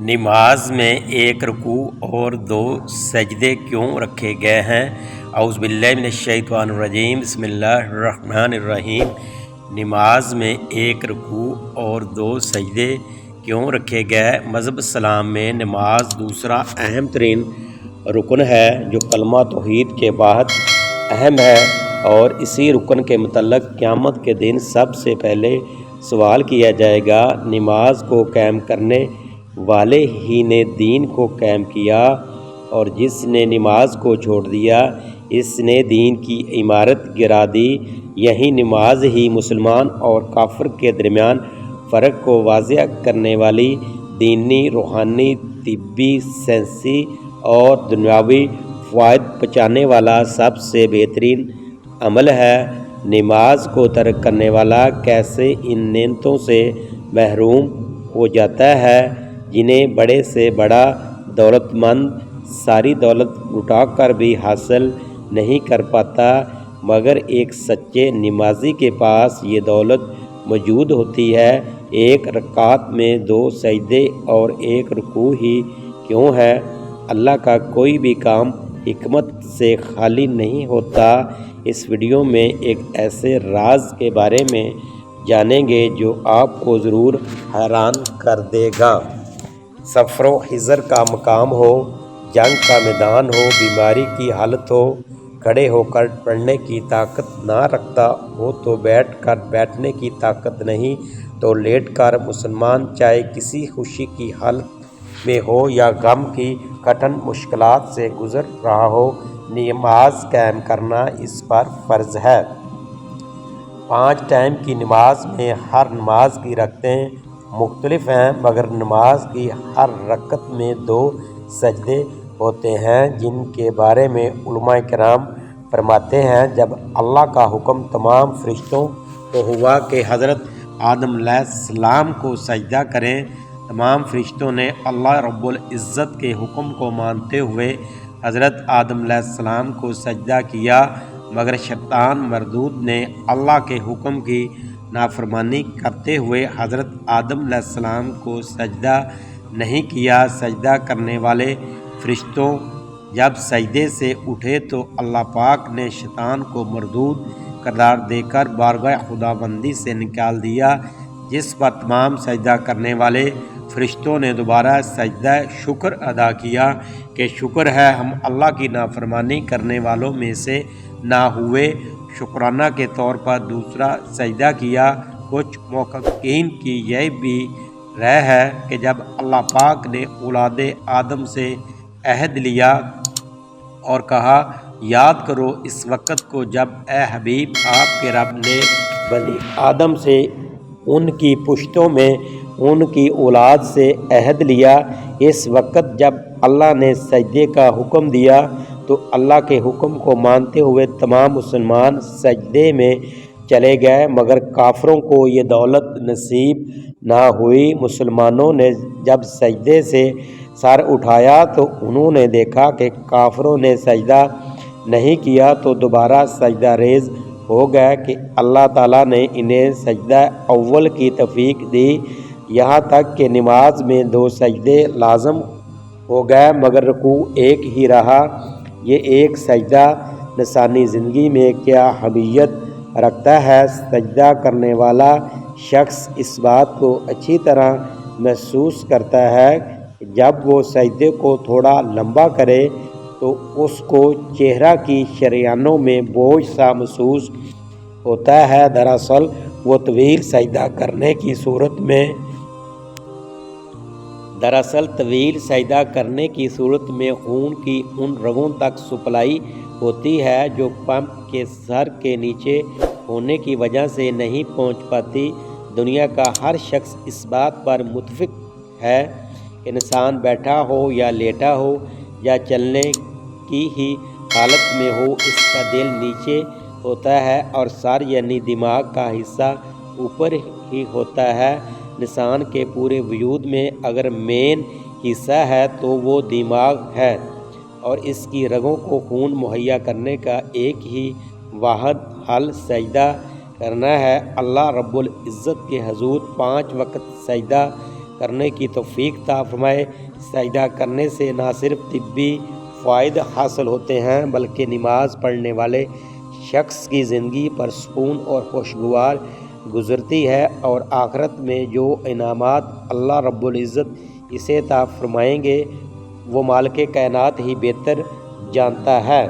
نماز میں ایک رکوع اور 2 سجدے کیوں رکھے گئے ہیں؟ اعوذ باللہ من الشیطان الرجیم، بسم اللہ الرحمن الرحیم۔ نماز میں ایک رکوع اور 2 سجدے کیوں رکھے گئے؟ مذہب اسلام میں نماز دوسرا اہم ترین رکن ہے جو کلمہ توحید کے بعد اہم ہے، اور اسی رکن کے متعلق قیامت کے دن سب سے پہلے سوال کیا جائے گا۔ نماز کو قائم کرنے والے ہی نے دین کو قائم کیا، اور جس نے نماز کو چھوڑ دیا اس نے دین کی عمارت گرا دی۔ یہی نماز ہی مسلمان اور کافر کے درمیان فرق کو واضح کرنے والی دینی، روحانی، طبی، سائنسی اور دنیاوی فوائد پہنچانے والا سب سے بہترین عمل ہے۔ نماز کو ترک کرنے والا کیسے ان نعمتوں سے محروم ہو جاتا ہے جنہیں بڑے سے بڑا دولت مند ساری دولت لٹا کر بھی حاصل نہیں کر پاتا، مگر ایک سچے نمازی کے پاس یہ دولت موجود ہوتی ہے۔ ایک رکعت میں 2 سجدے اور ایک رکوع ہی کیوں ہے؟ اللہ کا کوئی بھی کام حکمت سے خالی نہیں ہوتا۔ اس ویڈیو میں ایک ایسے راز کے بارے میں جانیں گے جو آپ کو ضرور حیران کر دے گا۔ سفر و حضر کا مقام ہو، جنگ کا میدان ہو، بیماری کی حالت ہو، کھڑے ہو کر پڑھنے کی طاقت نہ رکھتا ہو تو بیٹھ کر بیٹھنے کی طاقت نہیں تو لیٹ کر، مسلمان چاہے کسی خوشی کی حالت میں ہو یا غم کی کٹھن مشکلات سے گزر رہا ہو، نماز قائم کرنا اس پر فرض ہے۔ 5 ٹائم کی نماز میں ہر نماز کی رکعتیں مختلف ہیں، مگر نماز کی ہر رکعت میں 2 سجدے ہوتے ہیں، جن کے بارے میں علماء کرام فرماتے ہیں جب اللہ کا حکم تمام فرشتوں کو ہوا کہ حضرت آدم علیہ السلام کو سجدہ کریں، تمام فرشتوں نے اللہ رب العزت کے حکم کو مانتے ہوئے حضرت آدم علیہ السلام کو سجدہ کیا، مگر شیطان مردود نے اللہ کے حکم کی نافرمانی کرتے ہوئے حضرت آدم علیہ السلام کو سجدہ نہیں کیا۔ سجدہ کرنے والے فرشتوں جب سجدے سے اٹھے تو اللہ پاک نے شیطان کو مردود قرار دے کر بارگاہ خداوندی سے نکال دیا، جس پر تمام سجدہ کرنے والے فرشتوں نے دوبارہ سجدہ شکر ادا کیا کہ شکر ہے ہم اللہ کی نافرمانی کرنے والوں میں سے نہ ہوئے۔ شکرانہ کے طور پر دوسرا سجدہ کیا۔ کچھ محققین کی یہ بھی رائے ہے کہ جب اللہ پاک نے اولاد آدم سے عہد لیا اور کہا یاد کرو اس وقت کو جب اے حبیب آپ کے رب نے بنی آدم سے ان کی پشتوں میں ان کی اولاد سے عہد لیا، اس وقت جب اللہ نے سجدے کا حکم دیا تو اللہ کے حکم کو مانتے ہوئے تمام مسلمان سجدے میں چلے گئے، مگر کافروں کو یہ دولت نصیب نہ ہوئی۔ مسلمانوں نے جب سجدے سے سر اٹھایا تو انہوں نے دیکھا کہ کافروں نے سجدہ نہیں کیا تو دوبارہ سجدہ ریز ہو گئے کہ اللہ تعالیٰ نے انہیں سجدہ اول کی توفیق دی، یہاں تک کہ نماز میں 2 سجدے لازم ہو گئے مگر رکوع ایک ہی رہا۔ یہ ایک سجدہ انسانی زندگی میں کیا اہمیت رکھتا ہے؟ سجدہ کرنے والا شخص اس بات کو اچھی طرح محسوس کرتا ہے کہ جب وہ سجدے کو تھوڑا لمبا کرے تو اس کو چہرہ کی شریانوں میں بوجھ سا محسوس ہوتا ہے۔ دراصل وہ طویل سجدہ کرنے کی صورت میں خون کی ان رگوں تک سپلائی ہوتی ہے جو پمپ کے سر کے نیچے ہونے کی وجہ سے نہیں پہنچ پاتی۔ دنیا کا ہر شخص اس بات پر متفق ہے کہ انسان بیٹھا ہو یا لیٹا ہو یا چلنے کی ہی حالت میں ہو، اس کا دل نیچے ہوتا ہے اور سر یعنی دماغ کا حصہ اوپر ہی ہوتا ہے۔ انسان کے پورے وجود میں اگر مین حصہ ہے تو وہ دماغ ہے، اور اس کی رگوں کو خون مہیا کرنے کا ایک ہی واحد حل سجدہ کرنا ہے۔ اللہ رب العزت کے حضور 5 وقت سجدہ کرنے کی توفیق عطا فرمائے۔ سجدہ کرنے سے نہ صرف طبی فوائد حاصل ہوتے ہیں بلکہ نماز پڑھنے والے شخص کی زندگی پرسکون اور خوشگوار گزرتی ہے، اور آخرت میں جو انعامات اللہ رب العزت اسے عطا فرمائیں گے وہ مالک کائنات ہی بہتر جانتا ہے۔